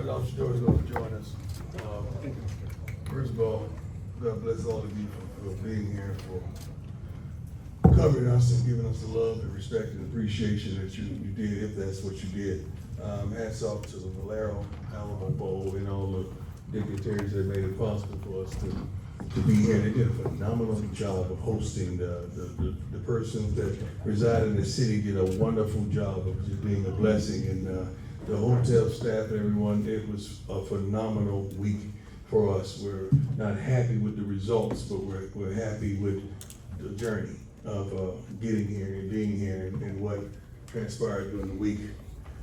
Dr. Shedeur is going to join us. First of all, God bless all of you for being here, for covering us and giving us the love and respect and appreciation that you did, if that's what you did. Hats off to the Valero, Alamo Bowl, and all the dignitaries that made it possible for us to be here. They did a phenomenal job of hosting. The persons that reside in the city did a wonderful job of just being a blessing, and the hotel staff and everyone, it was a phenomenal week for us. We're not happy with the results, but we're happy with the journey of getting here and being here and what transpired during the week.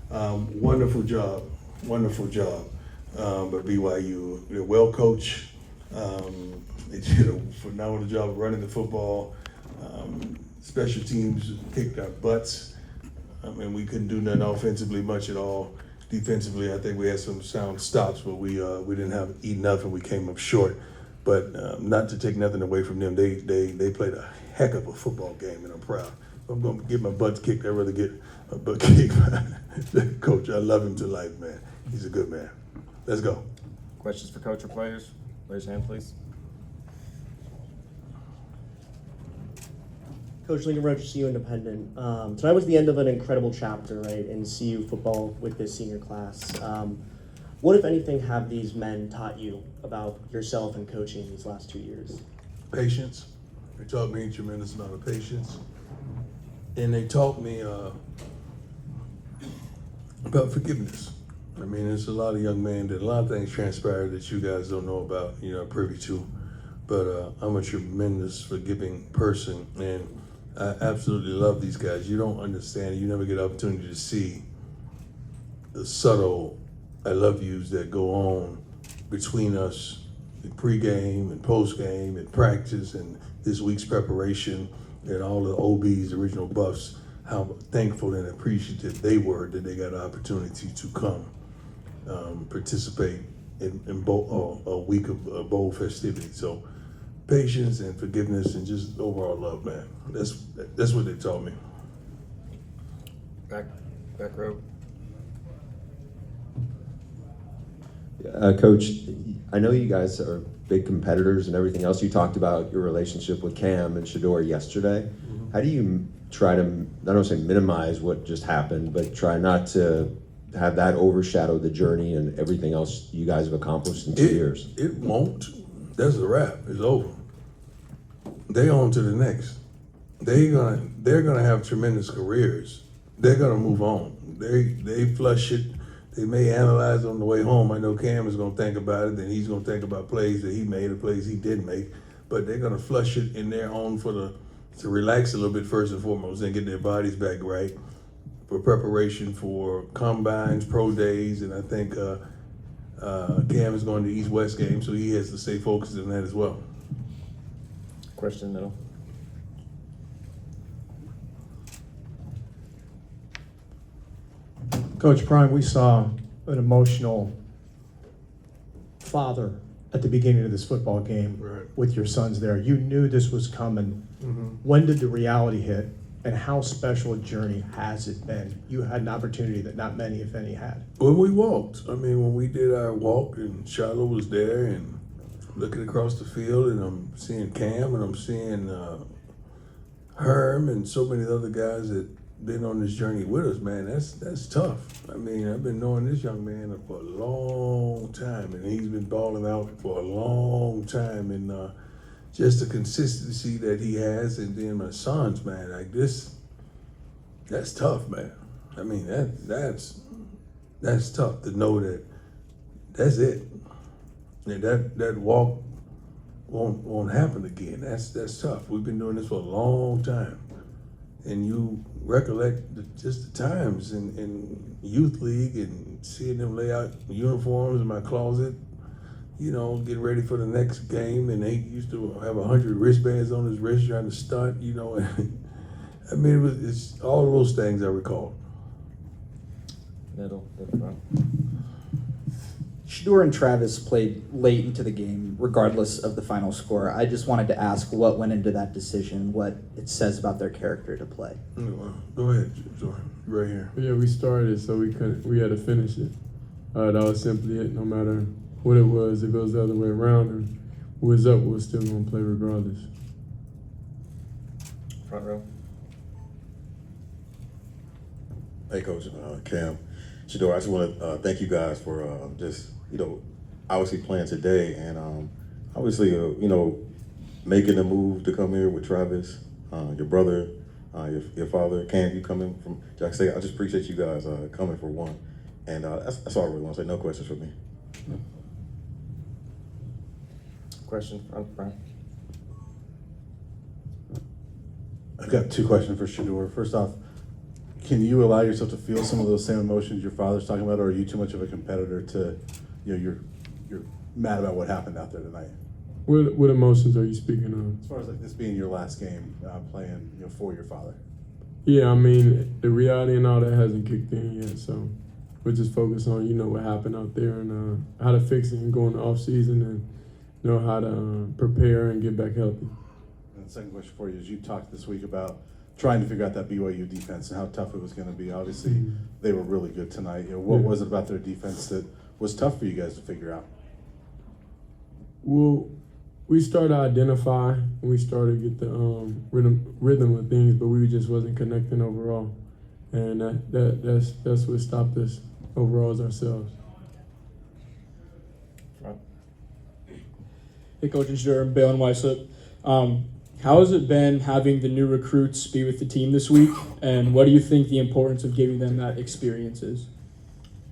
Wonderful job. But BYU, they're well coached. They did a phenomenal job of running the football. Special teams kicked our butts. I mean, we couldn't do nothing offensively much at all. Defensively, I think we had some sound stops, but we didn't have eat enough and we came up short. But not to take nothing away from them, they played a heck of a football game, and I'm proud. If I'm going to get my butt kicked, I'd rather get a butt kicked by Coach. I love him to life, man. He's a good man. Let's go. Questions for coach or players? Raise your hand, please. Coach Lincoln Roach, CU Independent. Tonight was the end of an incredible chapter, right, in CU football with this senior class. What, if anything, have these men taught you about yourself and coaching these last 2 years? Patience. They taught me a tremendous amount of patience. And they taught me about forgiveness. I mean, there's a lot of young men that a lot of things transpired that you guys don't know about, privy to. But I'm a tremendous forgiving person, and I absolutely love these guys. You don't understand. You never get an opportunity to see the subtle I love yous that go on between us in pregame and postgame and practice and this week's preparation and all the OBs, the original Buffs, how thankful and appreciative they were that they got an opportunity to come participate in a week of bowl festivity. So patience and forgiveness and just overall love, man. That's what they taught me. Back row. Coach, I know you guys are big competitors and everything else. You talked about your relationship with Cam and Shedeur yesterday. Mm-hmm. How do you try to, I don't say minimize what just happened, but try not to have that overshadow the journey and everything else you guys have accomplished in 2 years? It won't. That's a wrap. It's over. They on to the next. They're gonna have tremendous careers. They're gonna move on. They flush it. They may analyze on the way home. I know Cam is gonna think about it, then he's gonna think about plays that he made or plays he didn't make. But they're gonna flush it in their own to relax a little bit first and foremost and get their bodies back right for preparation for combines, pro days, and I think Cam is going to the East-West game, so he has to stay focused on that as well. Question in the middle. Coach Prime, we saw an emotional father at the beginning of this football game Right. with your sons there. You knew this was coming. Mm-hmm. When did the reality hit, and how special a journey has it been? You had an opportunity that not many, if any, had. When we walked, when we did our walk and Shiloh was there and looking across the field and I'm seeing Cam and I'm seeing Herm and so many other guys that been on this journey with us, man, that's tough. I've been knowing this young man for a long time and he's been balling out for a long time, and just the consistency that he has, and then my sons, man, like this, that's tough, man. That's tough to know that that's it. And that walk won't happen again. That's tough. We've been doing this for a long time. And you recollect just the times in youth league and seeing them lay out uniforms in my closet, getting ready for the next game, and they used to have 100 wristbands on his wrist trying to stunt, it's all of those things I recall. Middle front. Shedeur and Travis played late into the game, regardless of the final score. I just wanted to ask what went into that decision, what it says about their character to play. Go ahead, sorry, right here. Yeah, we started, so we had to finish it. That was simply it. No matter what it was, if it was the other way around, or who was up, we were still going to play regardless. Front row. Hey, Coach Cam, Shedeur, I just want to thank you guys for just, obviously playing today and obviously, making the move to come here with Travis, your brother, your father, Cam, you coming from Jackson State. I just appreciate you guys coming for one. And that's all I really want to say. No questions for me. Question front, Brian. I've got two questions for Shedeur. First off, can you allow yourself to feel some of those same emotions your father's talking about, or are you too much of a competitor to, you're mad about what happened out there tonight? What emotions are you speaking of? As far as like this being your last game playing, for your father. Yeah, I mean, the reality and all that hasn't kicked in yet, so we're just focused on, what happened out there and how to fix it and go in the off season and know how to prepare and get back healthy. And the second question for you is, you talked this week about trying to figure out that BYU defense and how tough it was going to be. Obviously, they were really good tonight. What was it about their defense that was tough for you guys to figure out? Well, we started to identify and we started to get the rhythm of things, but we just wasn't connecting overall, and that's what stopped us overall as ourselves. Front. Hey, Coach Shedeur, Bail and Weislip. How has it been having the new recruits be with the team this week, and what do you think the importance of giving them that experience is?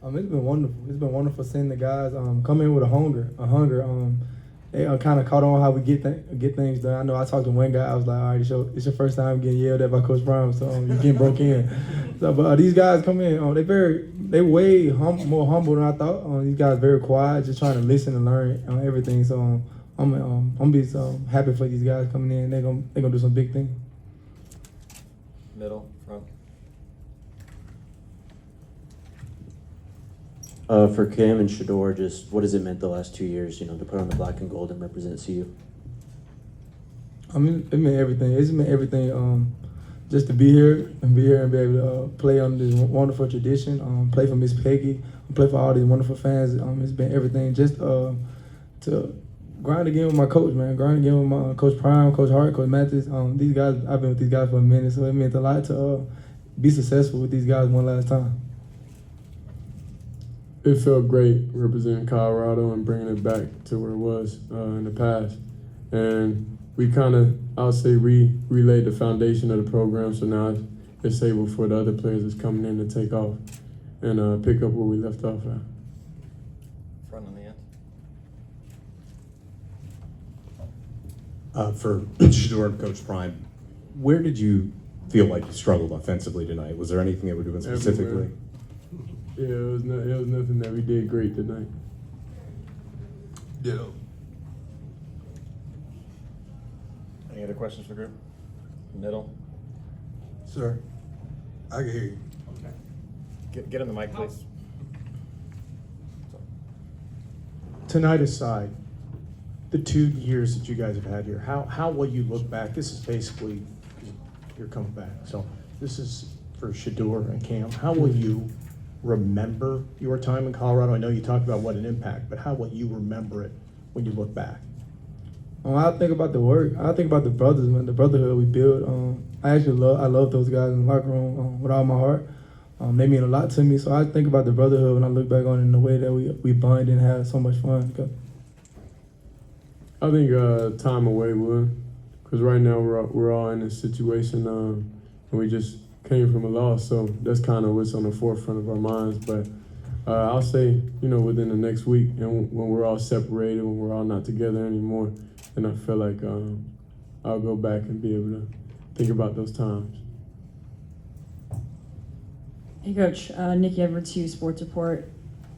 It's been wonderful. It's been wonderful seeing the guys come in with a hunger. They kind of caught on how we get things done. I know I talked to one guy. I was like, all right, it's your first time getting yelled at by Coach Brown, so you're getting broke in. So, but these guys come in. They way more humble than I thought. These guys very quiet, just trying to listen and learn everything. So I'm be so happy for these guys coming in. They're gonna do some big things. Middle, front. For Cam and Shedeur, just what has it meant the last 2 years, to put on the black and gold and represent CU? It meant everything. It's meant everything. Just to be here and be able to play on this wonderful tradition, play for Miss Peggy, play for all these wonderful fans. It's been everything. Just to grind again with my coach, man. Grind again with my Coach Prime, Coach Hart, Coach Mathis. These guys, I've been with these guys for a minute, so it meant a lot to be successful with these guys one last time. It felt great representing Colorado and bringing it back to where it was in the past. And we kind of, I'll say, relayed the foundation of the program, so now it's able for the other players that's coming in to take off and pick up where we left off at. Front on the end. For Shedeur and Coach Prime, where did you feel like you struggled offensively tonight? Was there anything that we're doing specifically? Everywhere. Yeah, it was nothing that we did great tonight. Ditto. Any other questions for the group? Middle. Sir, I can hear you. Get on the mic, please. Tonight aside, the 2 years that you guys have had here, how will you look back? This is basically, you're coming back. So this is for Shedeur and Cam. How will you remember your time in Colorado? I know you talked about what an impact, but how will you remember it when you look back? I think about the work. I think about the brothers, man, the brotherhood we built. I love those guys in the locker room with all my heart. They mean a lot to me, so I think about the brotherhood when I look back on it in the way that we bond and have so much fun. I think time away would, because right now we're all in this situation and we just came from a loss, so that's kind of what's on the forefront of our minds. But I'll say, within the next week, and when we're all separated, when we're all not together anymore, then I feel like I'll go back and be able to think about those times. Hey, Coach. Nikki Edwards, Hughes Sports Report.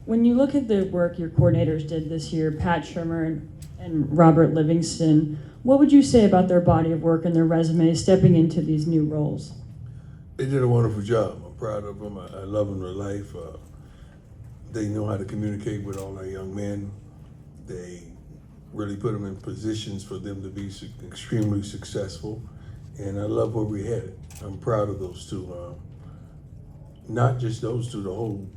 When you look at the work your coordinators did this year, Pat Shermer and Robert Livingston, what would you say about their body of work and their resume stepping into these new roles? They did a wonderful job. I'm proud of them. I love them to life. They know how to communicate with all our young men. They really put them in positions for them to be extremely successful. And I love where we're headed. I'm proud of those two. Not just those two, the whole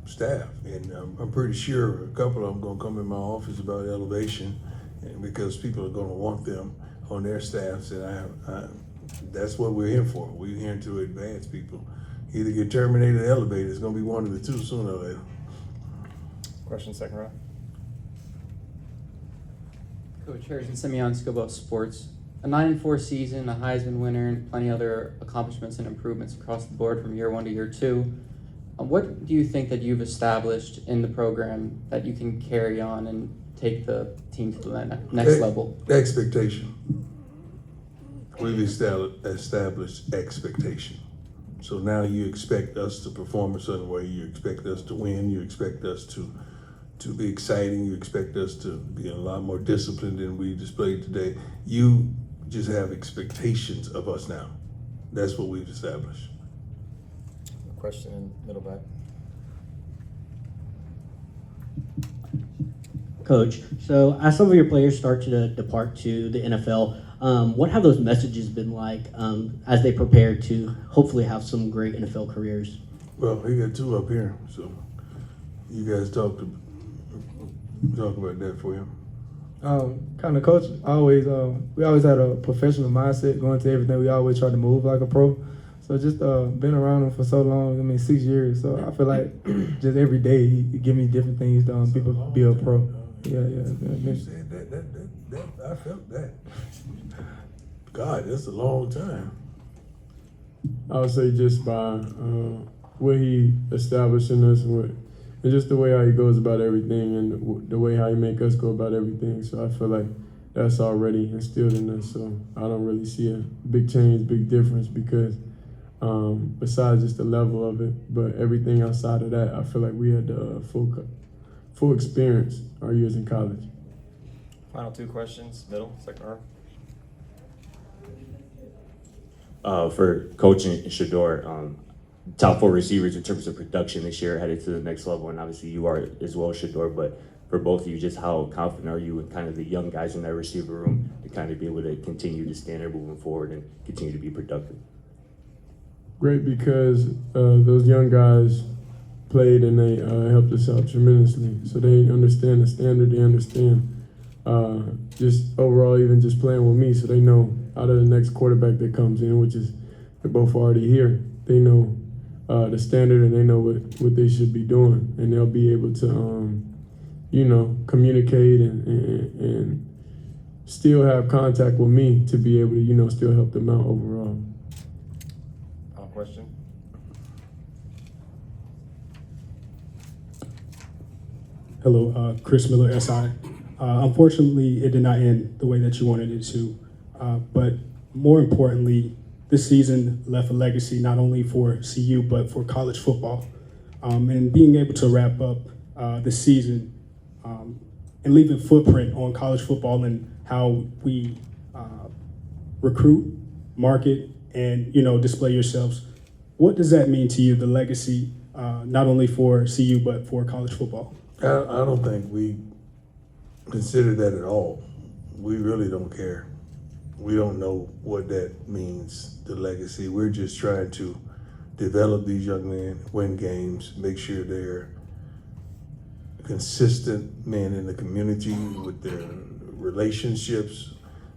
staff, and I'm pretty sure a couple of them gonna come in my office about elevation, and because people are gonna want them on their staffs, and I that's what we're here for. We're here to advance people. Either get terminated or elevated. It's gonna be one of the two sooner or later. Question second row. Coach Harrison Simeon, School of Sports. A 9-4 season, a Heisman winner, and plenty other accomplishments and improvements across the board from year 1 to year 2. What do you think that you've established in the program that you can carry on and take the team to the next level? Expectation. We've established expectation. So now you expect us to perform a certain way. You expect us to win. You expect us to be exciting. You expect us to be a lot more disciplined than we displayed today. You just have expectations of us now. That's what we've established. Question in middle back. Coach, so as some of your players start to depart to the NFL, what have those messages been like as they prepare to hopefully have some great NFL careers? Well, he got 2 up here, so you guys talk about that for him. Kind of coach, we always had a professional mindset going to everything. We always tried to move like a pro. So just been around him for so long, 6 years. So I feel like just every day he give me different things to people be a pro. Yeah. You said that, I felt that. God, that's a long time. I would say just by what he established in us and just the way how he goes about everything and the way how he make us go about everything. So I feel like that's already instilled in us. So I don't really see a big change, big difference because besides just the level of it, but everything outside of that, I feel like we had the full experience our years in college. Final 2 questions, middle, second row. For Coach and Shedeur, top 4 receivers in terms of production this year headed to the next level, and obviously you are as well, Shedeur, but for both of you, just how confident are you in kind of the young guys in that receiver room to kind of be able to continue the standard moving forward and continue to be productive? Great, because those young guys played and they helped us out tremendously. So they understand the standard, they understand just overall even just playing with me, so they know out of the next quarterback that comes in, which is they're both already here, they know the standard and they know what they should be doing, and they'll be able to communicate and still have contact with me to be able to still help them out overall. Question. Hello, Chris Miller, SI. Unfortunately, it did not end the way that you wanted it to, but more importantly, this season left a legacy not only for CU, but for college football. And being able to wrap up the season and leave a footprint on college football and how we recruit, market, and display yourselves. What does that mean to you, the legacy, not only for CU, but for college football? I don't think we consider that at all. We really don't care. We don't know what that means, the legacy. We're just trying to develop these young men, win games, make sure they're consistent men in the community with their relationships,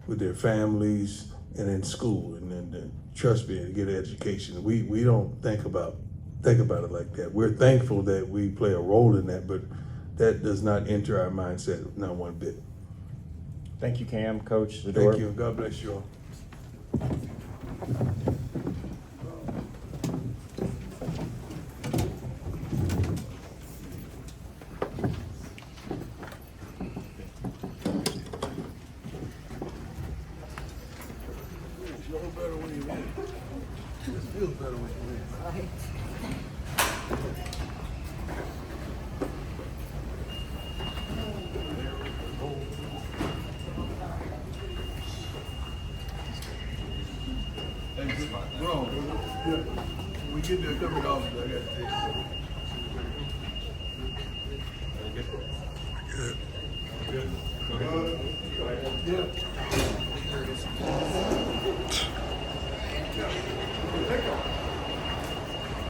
with their families, and in school, and then trust me, and get an education. We don't think about it like that. We're thankful that we play a role in that, but that does not enter our mindset, not one bit. Thank you, Cam, Coach. Shedeur. Thank you. God bless you all. When we get there, come to office. I got to take it. Good. Good. Yeah.